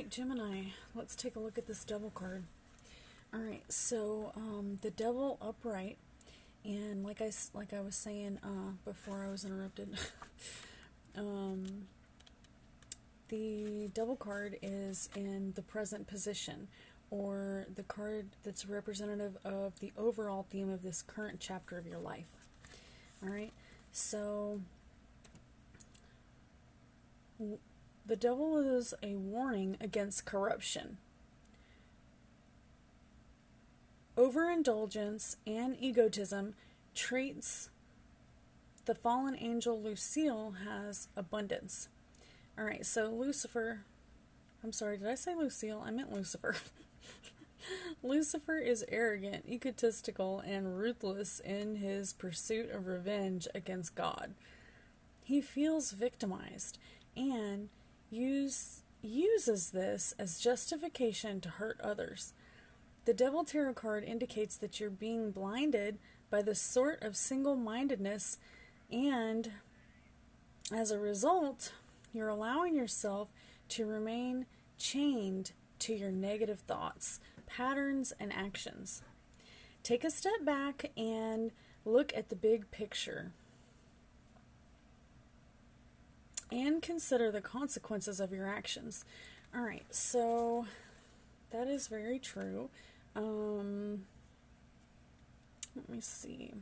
Alright, Gemini, let's take a look at this Devil card. Alright, so the Devil upright, and like I was saying before I was interrupted, the Devil card is in the present position, or the card that's representative of the overall theme of this current chapter of your life. Alright, so the Devil is a warning against corruption, overindulgence, and egotism, traits the fallen angel Lucille has abundance. Alright, so Lucifer, I'm sorry, did I say Lucille? I meant Lucifer. Lucifer is arrogant, egotistical, and ruthless in his pursuit of revenge against God. He feels victimized and uses this as justification to hurt others. The Devil Tarot card indicates that you're being blinded by this sort of single-mindedness, and as a result, you're allowing yourself to remain chained to your negative thoughts, patterns, and actions. Take a step back and look at the big picture, and consider the consequences of your actions. Alright, so that is very true. Let me see.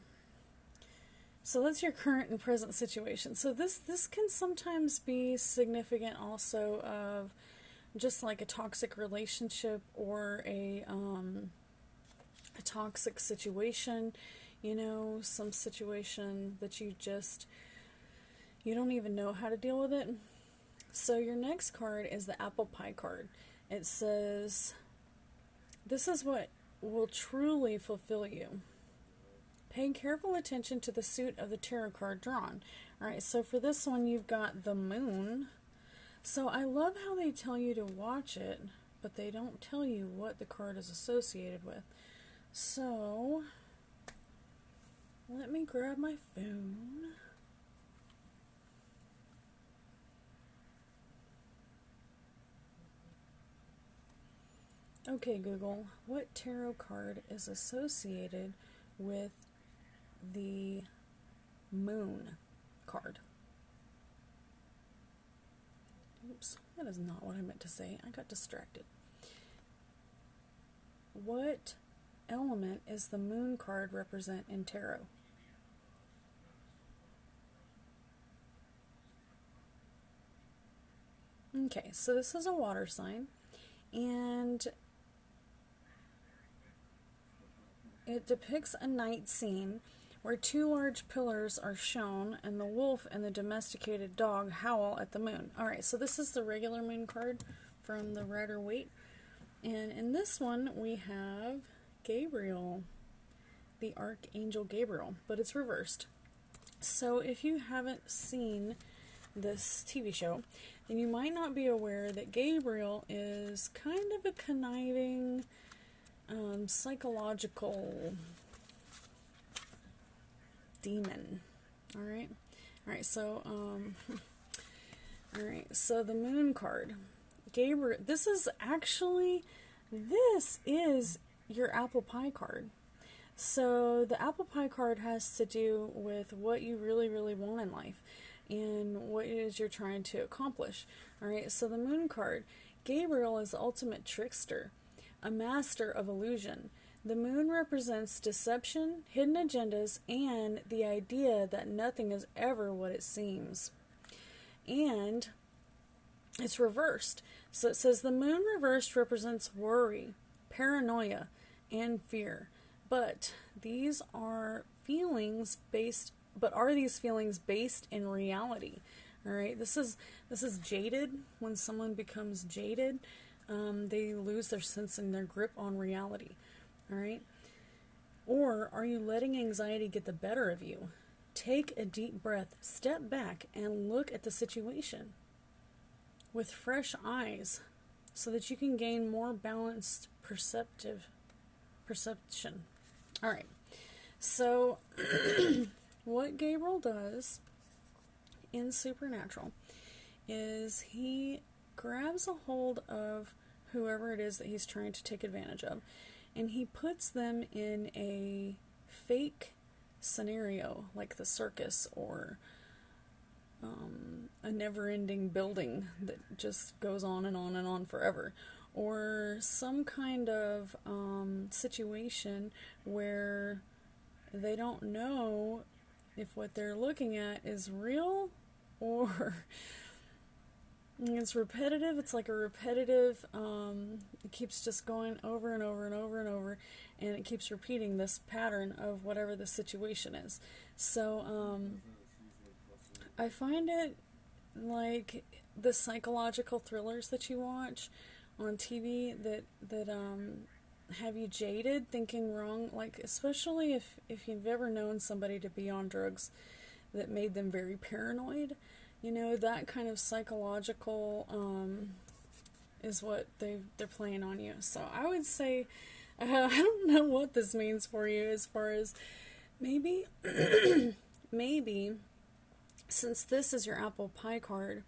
So that's your current and present situation. So this can sometimes be significant also of just like a toxic relationship or a toxic situation, you know, some situation that you don't even know how to deal with it. So your next card is the Apple Pie card. It says, this is what will truly fulfill you. Pay careful attention to the suit of the tarot card drawn. Alright, so for this one you've got the Moon. So I love how they tell you to watch it, but they don't tell you what the card is associated with. So, let me grab my phone. Okay, Google, what tarot card is associated with the Moon card? Oops, that is not what I meant to say. I got distracted. What element is the Moon card represent in tarot? Okay, so this is a water sign, and it depicts a night scene where two large pillars are shown and the wolf and the domesticated dog howl at the moon. Alright, so this is the regular Moon card from the Rider-Waite. And in this one we have Gabriel, the Archangel Gabriel, but it's reversed. So if you haven't seen this TV show, then you might not be aware that Gabriel is kind of a conniving, psychological demon. Alright, so the Moon card, Gabriel, this is your Apple Pie card. So the Apple Pie card has to do with what you really, really want in life and what it is you're trying to accomplish. Alright, so the Moon card, Gabriel is the ultimate trickster, a master of illusion. The Moon represents deception, hidden agendas, and the idea that nothing is ever what it seems. And it's reversed. So it says the Moon reversed represents worry, paranoia, and fear. But these are feelings based, are these feelings based in reality? Alright, this is jaded. When someone becomes jaded, they lose their sense and their grip on reality. Alright? Or are you letting anxiety get the better of you? Take a deep breath, step back, and look at the situation with fresh eyes so that you can gain more balanced perception. Alright, so what Gabriel does in Supernatural is he grabs a hold of whoever it is that he's trying to take advantage of, and he puts them in a fake scenario, like the circus, or a never-ending building that just goes on and on and on forever, or some kind of situation where they don't know if what they're looking at is real or it's repetitive. It's like a repetitive, it keeps just going over and over and over and over, and it keeps repeating this pattern of whatever the situation is. So I find it like the psychological thrillers that you watch on TV that have you jaded, thinking wrong, like especially if you've ever known somebody to be on drugs that made them very paranoid, you know, that kind of psychological is what they're playing on you. So I would say, I don't know what this means for you as far as maybe, maybe, since this is your apple pie card,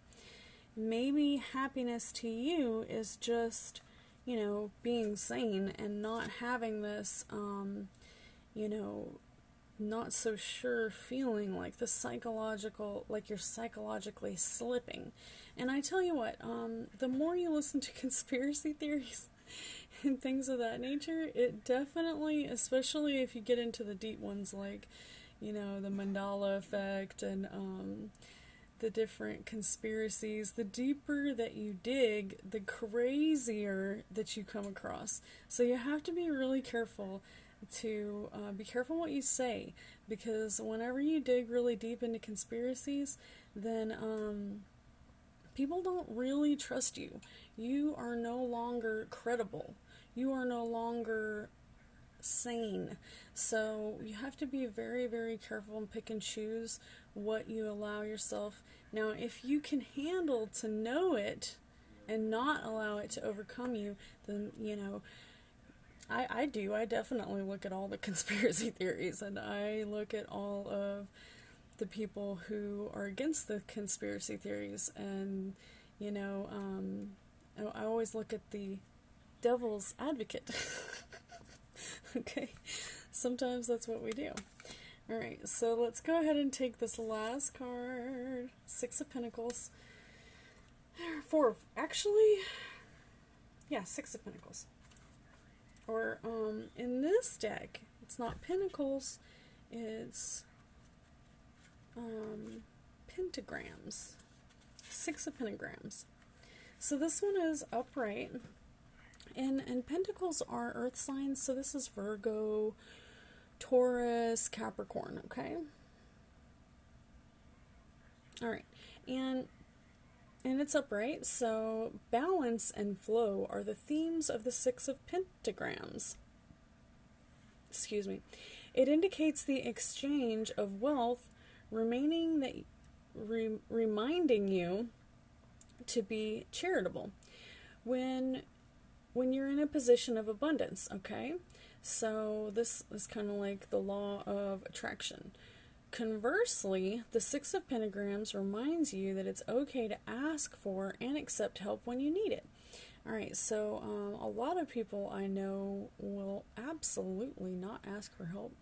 maybe happiness to you is just, you know, being sane and not having this, you know, not so sure feeling, like the psychological, like you're psychologically slipping. And I tell you what, the more you listen to conspiracy theories and things of that nature, it definitely, especially if you get into the deep ones like, you know, the Mandala effect and the different conspiracies, the deeper that you dig, the crazier that you come across. So you have to be really careful to be careful what you say, because whenever you dig really deep into conspiracies, then people don't really trust you. You are no longer credible. You are no longer sane. So you have to be very, very careful and pick and choose what you allow yourself. Now, if you can handle to know it and not allow it to overcome you, then, you know, I do. I definitely look at all the conspiracy theories, and I look at all of the people who are against the conspiracy theories, and, you know, I always look at the devil's advocate. Okay, sometimes that's what we do. Alright, so let's go ahead and take this last card. Six of Pentacles. Six of Pentacles. Or, in this deck, it's not Pentacles, it's, pentagrams. Six of Pentagrams. So this one is upright. And Pentacles are earth signs, so this is Virgo, Taurus, Capricorn, okay? Alright, and it's upright, so balance and flow are the themes of the Six of Pentagrams. Excuse me. It indicates the exchange of wealth, reminding you to be charitable when you're in a position of abundance, okay? So this is kind of like the law of attraction. Conversely, the Six of Pentagrams reminds you that it's okay to ask for and accept help when you need it. Alright, so a lot of people I know will absolutely not ask for help.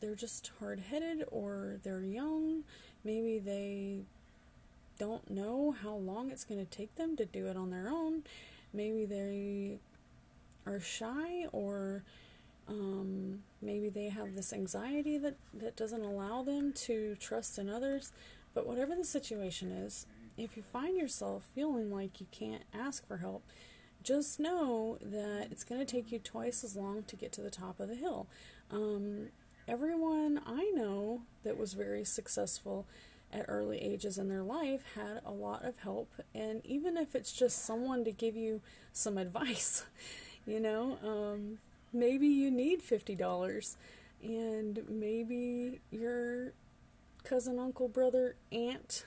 They're just hard-headed, or they're young. Maybe they don't know how long it's going to take them to do it on their own. Maybe they are shy, or maybe they have this anxiety that doesn't allow them to trust in others. But whatever the situation is, if you find yourself feeling like you can't ask for help, just know that it's going to take you twice as long to get to the top of the hill. Everyone I know that was very successful at early ages in their life had a lot of help, and even if it's just someone to give you some advice, you know, maybe you need $50, and maybe your cousin, uncle, brother, aunt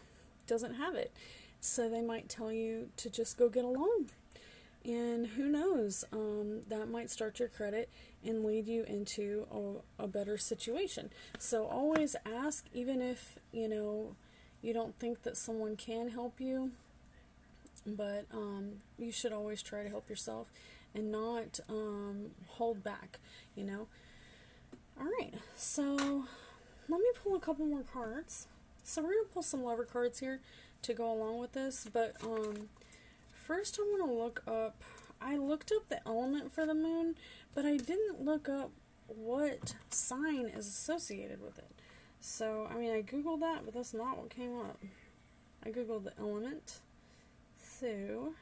doesn't have it, so they might tell you to just go get a loan. And who knows, that might start your credit and lead you into a better situation. So always ask, even if, you know, you don't think that someone can help you. but you should always try to help yourself and not hold back, you know. All right, so let me pull a couple more cards. So we're going to pull some lover cards here to go along with this, but first I'm going to look up, I looked up the element for the moon, but I didn't look up what sign is associated with it. So, I mean, I googled that, but that's not what came up. I googled the element. So,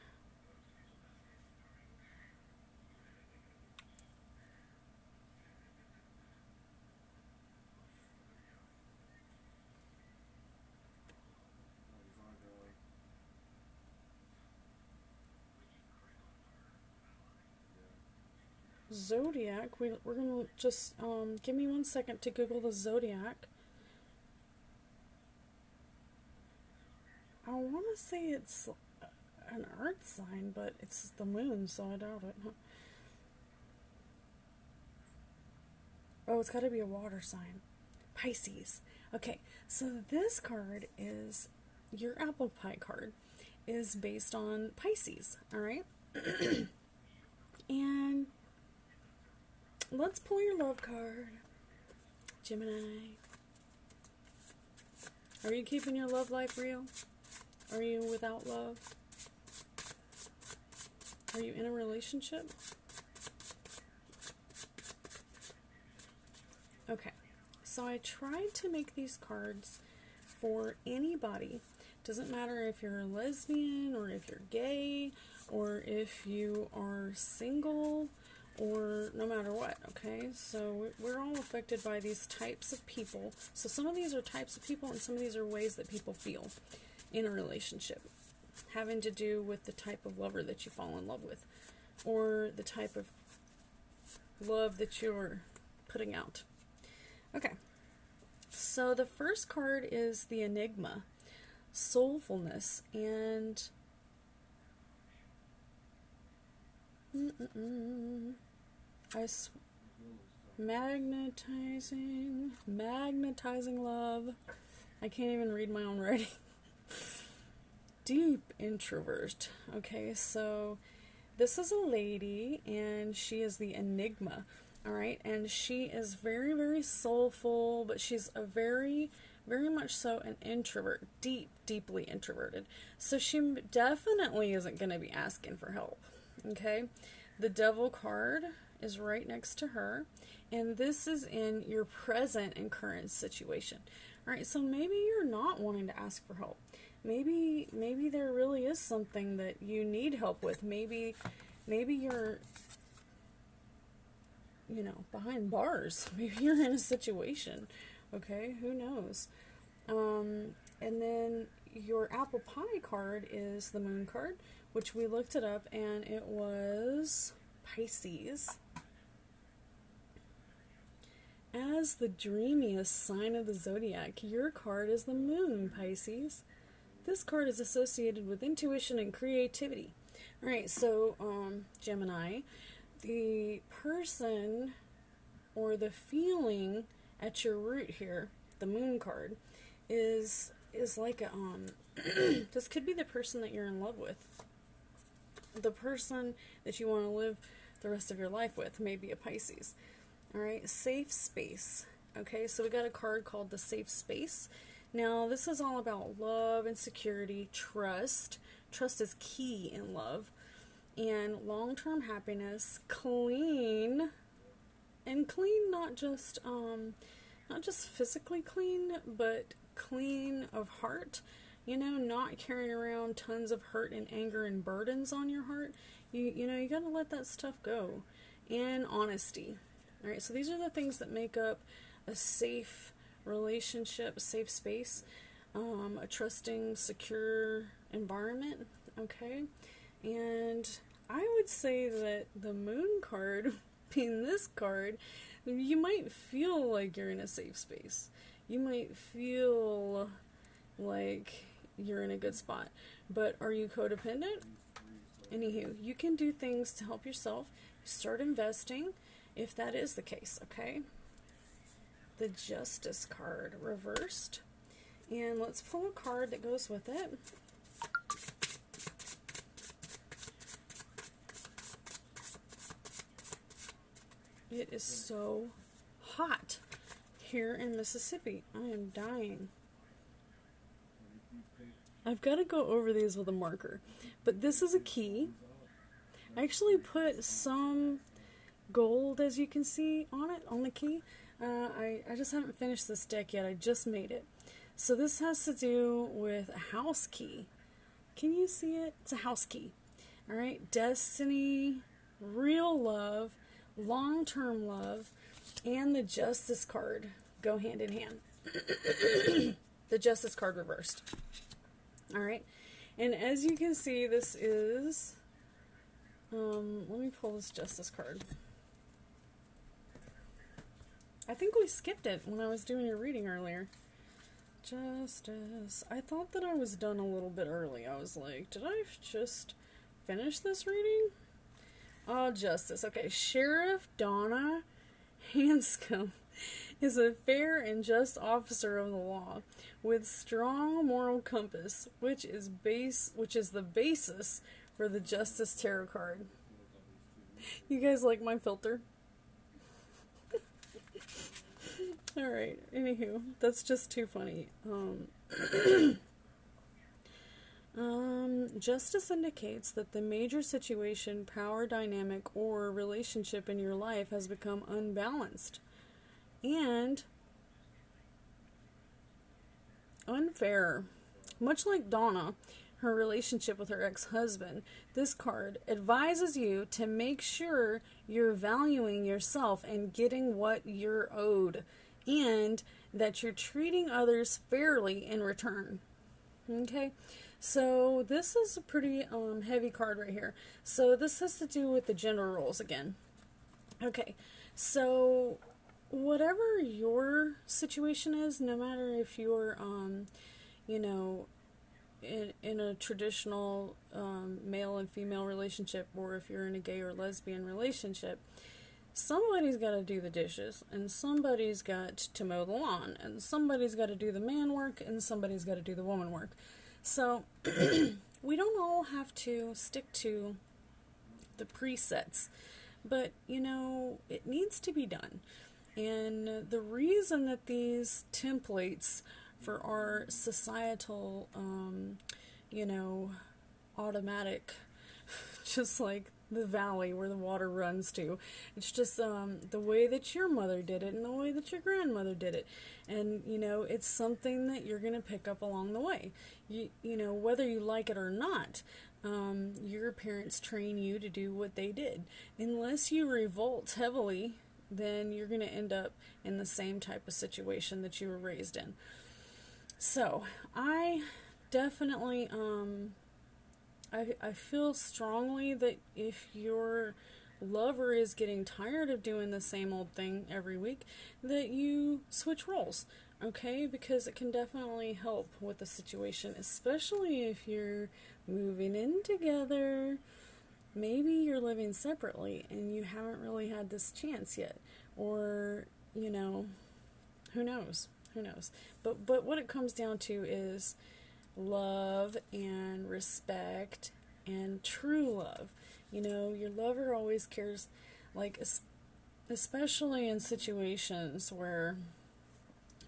zodiac, we're going to just, give me 1 second to Google the zodiac. I want to say it's an earth sign, but it's the moon, so I doubt it. Oh, it's got to be a water sign. Pisces. Okay, so this card is, your apple pie card is based on Pisces, alright? And let's pull your love card, Gemini. Are you keeping your love life real? Are you without love? Are you in a relationship? Okay, so I tried to make these cards for anybody. Doesn't matter if you're a lesbian or if you're gay or if you are single or no matter what, okay? So we're all affected by these types of people. So some of these are types of people and some of these are ways that people feel in a relationship, having to do with the type of lover that you fall in love with or the type of love that you're putting out. Okay, so the first card is the Enigma, soulfulness, and magnetizing love. I can't even read my own writing. Deep introvert. Okay, so this is a lady, and she is the Enigma. All right, and she is very, very soulful, but she's a very, very much so an introvert, deeply introverted. So she definitely isn't going to be asking for help. Okay, the Devil card is right next to her, and this is in your present and current situation. All right, so maybe you're not wanting to ask for help. Maybe there really is something that you need help with. Maybe you're, you know, behind bars. Maybe you're in a situation. Okay, who knows? And then your apple pie card is the moon card, which we looked it up, and it was Pisces. As the dreamiest sign of the zodiac, your card is the moon, Pisces. This card is associated with intuition and creativity. All right, so Gemini, the person or the feeling at your root here, the moon card, is like a this could be the person that you're in love with, the person that you want to live the rest of your life with, maybe a Pisces. All right, safe space. Okay, so we got a card called the safe space. Now, this is all about love and security, trust. Trust is key in love. And long-term happiness, clean. And clean, not just physically clean, but clean of heart. You know, not carrying around tons of hurt and anger and burdens on your heart. You know, you got to let that stuff go. And honesty. All right, so these are the things that make up a safe relationship, safe space, a trusting, secure environment, okay? And I would say that the moon card, being this card, you might feel like you're in a safe space. You might feel like you're in a good spot. But are you codependent? Anywho, you can do things to help yourself. Start investing if that is the case, okay? The Justice card reversed. And let's pull a card that goes with it. It is so hot here in Mississippi. I am dying. I've got to go over these with a marker. But this is a key. I actually put some gold, as you can see, on it, on the key. I just haven't finished this deck yet. I just made it. So this has to do with a house key. Can you see it? It's a house key. Alright, destiny, real love, long-term love, and the Justice card go hand in hand. The Justice card reversed. Alright, and as you can see, this is, let me pull this Justice card. I think we skipped it when I was doing your reading earlier. Justice. I thought that I was done a little bit early. I was like, did I just finish this reading? Oh, Justice. Okay, Sheriff Donna Hanscom is a fair and just officer of the law with strong moral compass, which is the basis for the Justice Tarot card. You guys like my filter? Alright, anywho, that's just too funny. Justice indicates that the major situation, power dynamic, or relationship in your life has become unbalanced and unfair. Much like Donna, her relationship with her ex-husband, this card advises you to make sure you're valuing yourself and getting what you're owed, and that you're treating others fairly in return. Okay, so this is a pretty heavy card right here. So this has to do with the gender roles again. Okay, so whatever your situation is, no matter if you're, you know, in a traditional male and female relationship, or if you're in a gay or lesbian relationship, somebody's got to do the dishes, and somebody's got to mow the lawn, and somebody's got to do the man work, and somebody's got to do the woman work. So we don't all have to stick to the presets, but you know, it needs to be done. And the reason that these templates for our societal, you know, automatic, just like the valley where the water runs to, it's just the way that your mother did it and the way that your grandmother did it. And you know, it's something that you're going to pick up along the way. You know, whether you like it or not, your parents train you to do what they did. Unless you revolt heavily, then you're going to end up in the same type of situation that you were raised in. So I definitely I feel strongly that if your lover is getting tired of doing the same old thing every week, that you switch roles, okay? Because it can definitely help with the situation, especially if you're moving in together. Maybe you're living separately and you haven't really had this chance yet, or, you know, who knows? Who knows? But what it comes down to is love and respect and true love. You know, your lover always cares, like, especially in situations where,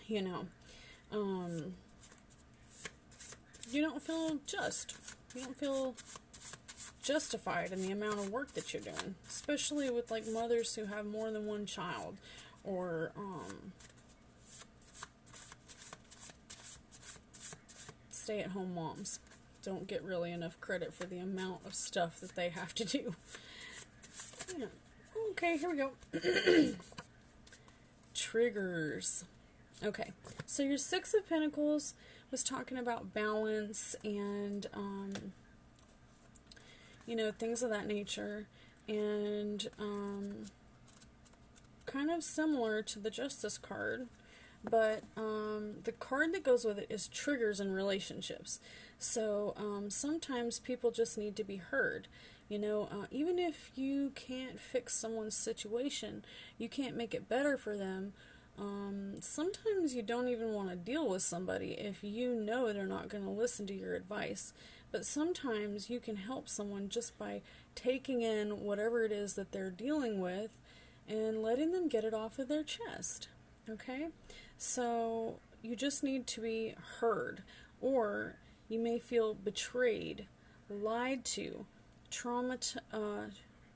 you know, you don't feel you don't feel justified in the amount of work that you're doing, especially with, like, mothers who have more than one child, or, stay-at-home moms don't get really enough credit for the amount of stuff that they have to do. Yeah. Okay, here we go. Triggers. Okay, so your Six of Pentacles was talking about balance and, you know, things of that nature, and kind of similar to the Justice card. But the card that goes with it is triggers in relationships. So sometimes people just need to be heard. You know, even if you can't fix someone's situation, you can't make it better for them. Sometimes you don't even want to deal with somebody if you know they're not going to listen to your advice. But sometimes you can help someone just by taking in whatever it is that they're dealing with, and letting them get it off of their chest. Okay? So you just need to be heard, or you may feel betrayed, lied to,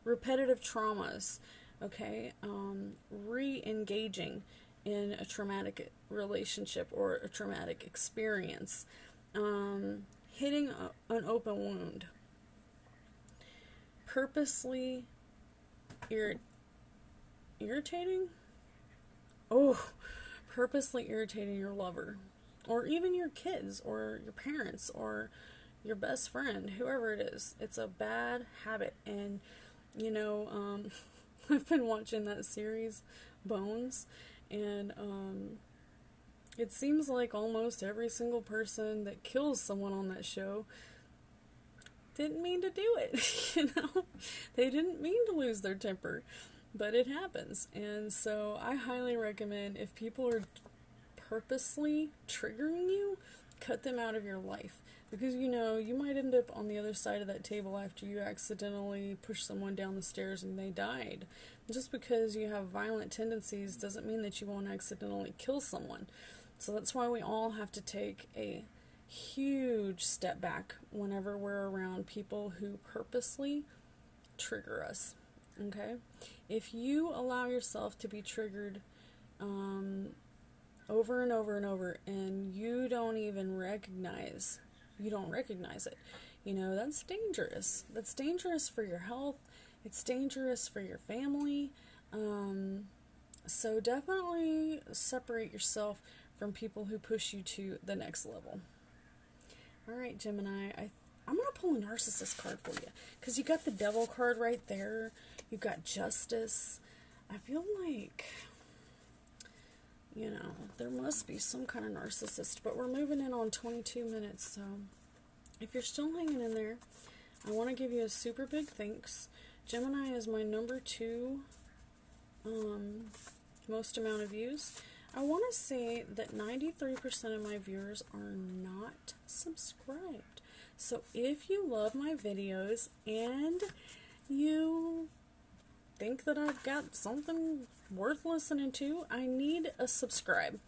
repetitive traumas, okay? Re-engaging in a traumatic relationship or a traumatic experience, hitting an open wound, purposely irritating? Oh, purposely irritating your lover, or even your kids, or your parents, or your best friend, whoever it is. It's a bad habit. And, I've been watching that series, Bones, and it seems like almost every single person that kills someone on that show didn't mean to do it. They didn't mean to lose their temper, but it happens. And so I highly recommend, if people are purposely triggering you, cut them out of your life. Because, you might end up on the other side of that table after you accidentally push someone down the stairs and they died. Just because you have violent tendencies doesn't mean that you won't accidentally kill someone. So that's why we all have to take a huge step back whenever we're around people who purposely trigger us. Okay? If you allow yourself to be triggered over and over and over, and you don't recognize it, that's dangerous. That's dangerous for your health. It's dangerous for your family. So definitely separate yourself from people who push you to the next level. Alright, Gemini, I'm going to pull a narcissist card for you, because you got the Devil card right there. You got Justice. I feel like, there must be some kind of narcissist, but we're moving in on 22 minutes, so if you're still hanging in there, I want to give you a super big thanks. Gemini is my number 2 most amount of views. I want to say that 93% of my viewers are not subscribed. So if you love my videos and you think that I've got something worth listening to, I need a subscribe.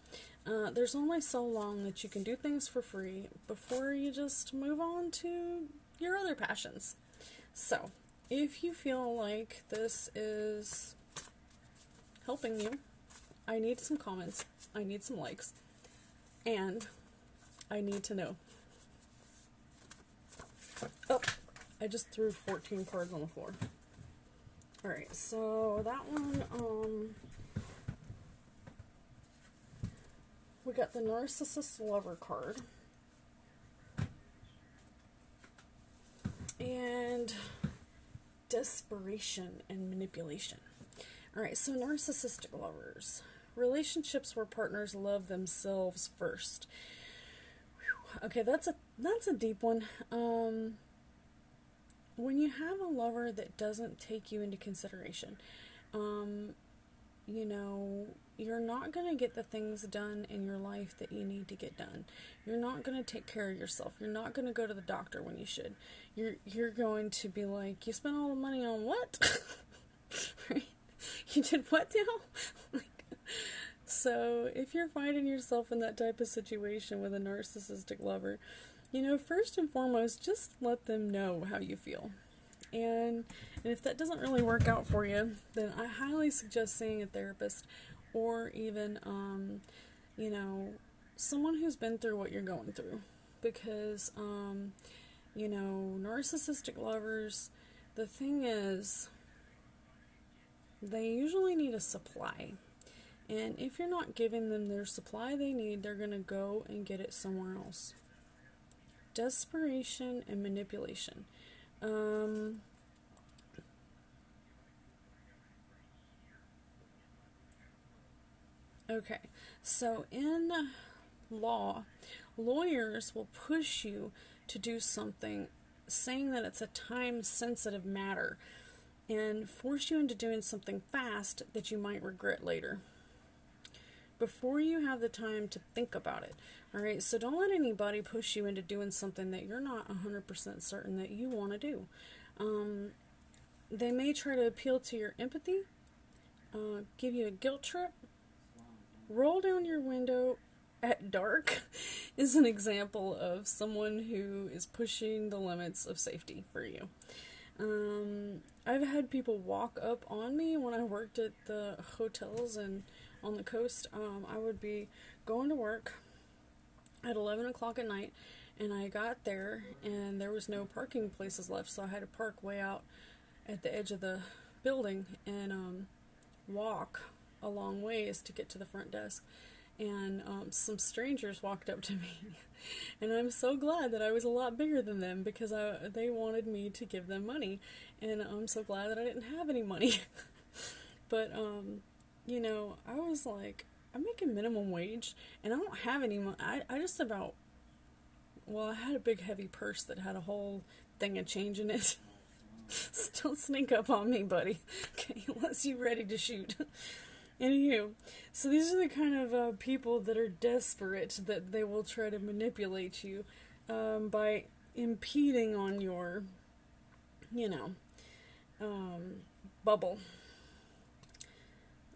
There's only so long that you can do things for free before you just move on to your other passions. So, if you feel like this is helping you, I need some comments, I need some likes, and I need to know. Oh, I just threw 14 cards on the floor. Alright, so that one, we got the Narcissist Lover card. And Desperation and Manipulation. Alright, so narcissistic lovers. Relationships where partners love themselves first. Whew. Okay, that's a deep one. When you have a lover that doesn't take you into consideration, you're not going to get the things done in your life that you need to get done. You're not going to take care of yourself. You're not going to go to the doctor when you should. You're going to be like, you spent all the money on what? Right? You did what now? So if you're finding yourself in that type of situation with a narcissistic lover, first and foremost, just let them know how you feel. And if that doesn't really work out for you, then I highly suggest seeing a therapist, or even, someone who's been through what you're going through. Because, narcissistic lovers, the thing is, they usually need a supply. And if you're not giving them their supply they need, they're going to go and get it somewhere else. Desperation and manipulation. Okay, so in law, lawyers will push you to do something, saying that it's a time-sensitive matter, and force you into doing something fast that you might regret later, before you have the time to think about it. Alright, so don't let anybody push you into doing something that you're not 100% certain that you want to do. They may try to appeal to your empathy, give you a guilt trip. Roll down your window at dark is an example of someone who is pushing the limits of safety for you. I've had people walk up on me when I worked at the hotels and on the coast. I would be going to work at 11 o'clock at night, and I got there and there was no parking places left, so I had to park way out at the edge of the building and walk a long ways to get to the front desk. And some strangers walked up to me, and I'm so glad that I was a lot bigger than them, because they wanted me to give them money, and I'm so glad that I didn't have any money. But you know, I was like, I'm making minimum wage, and I don't have any money. I just about, well, I had a big heavy purse that had a whole thing of change in it. So don't sneak up on me, buddy. Okay, unless you're ready to shoot. Anywho, so these are the kind of people that are desperate, that they will try to manipulate you by impeding on your, you know, bubble.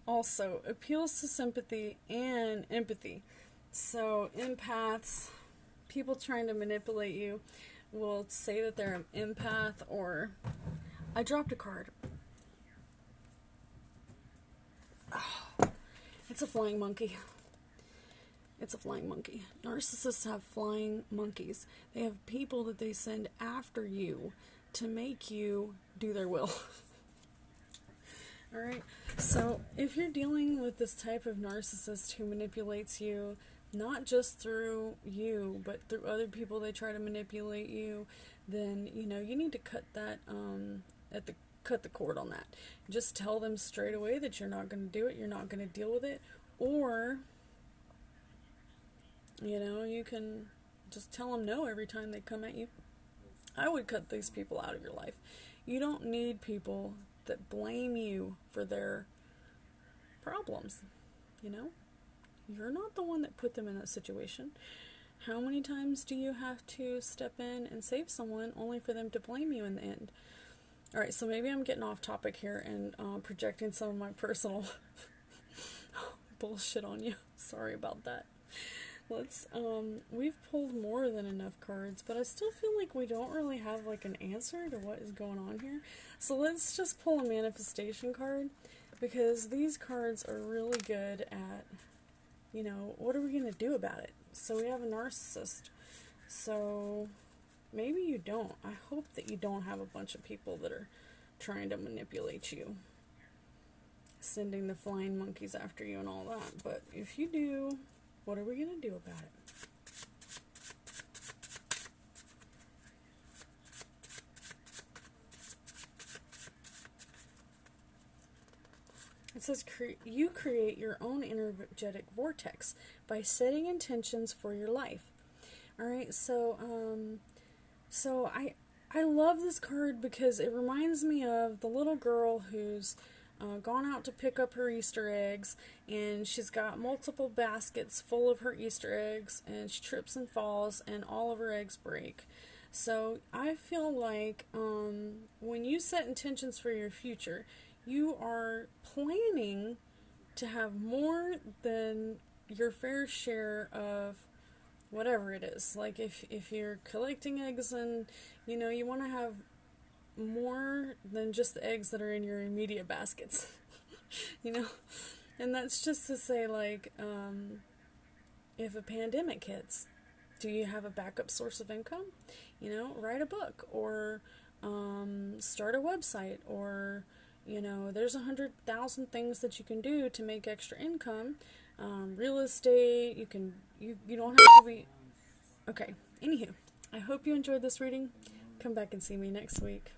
Also, appeals to sympathy and empathy. So, empaths, people trying to manipulate you, will say that they're an empath, or... I dropped a card. Oh, it's a flying monkey. It's a flying monkey. Narcissists have flying monkeys. They have people that they send after you to make you do their will. Alright, so if you're dealing with this type of narcissist who manipulates you, not just through you, but through other people they try to manipulate you, then, you know, you need to cut that, cut the cord on that. Just tell them straight away that you're not going to do it, you're not going to deal with it, or, you know, you can just tell them no every time they come at you. I would cut these people out of your life. You don't need people that blame you for their problems, you know? You're not the one that put them in that situation. How many times do you have to step in and save someone only for them to blame you in the end? Alright, so maybe I'm getting off topic here and projecting some of my personal bullshit on you. Sorry about that. We've pulled more than enough cards, but I still feel like we don't really have like an answer to what is going on here. So let's just pull a manifestation card, because these cards are really good at, you know, what are we going to do about it? So we have a narcissist. So maybe you don't. I hope that you don't have a bunch of people that are trying to manipulate you, sending the flying monkeys after you and all that. But if you do, what are we going to do about it? It says, you create your own energetic vortex by setting intentions for your life. Alright, so I love this card because it reminds me of the little girl who's gone out to pick up her Easter eggs, and she's got multiple baskets full of her Easter eggs, and she trips and falls, and all of her eggs break. So I feel like when you set intentions for your future, you are planning to have more than your fair share of whatever it is. Like if you're collecting eggs and, you know, you want to have more than just the eggs that are in your immediate baskets. You know? And that's just to say, like, if a pandemic hits, do you have a backup source of income? You know, write a book, or start a website, or, you know, there's 100,000 things that you can do to make extra income. Real estate, you don't have to be... Okay, anywho, I hope you enjoyed this reading. Come back and see me next week.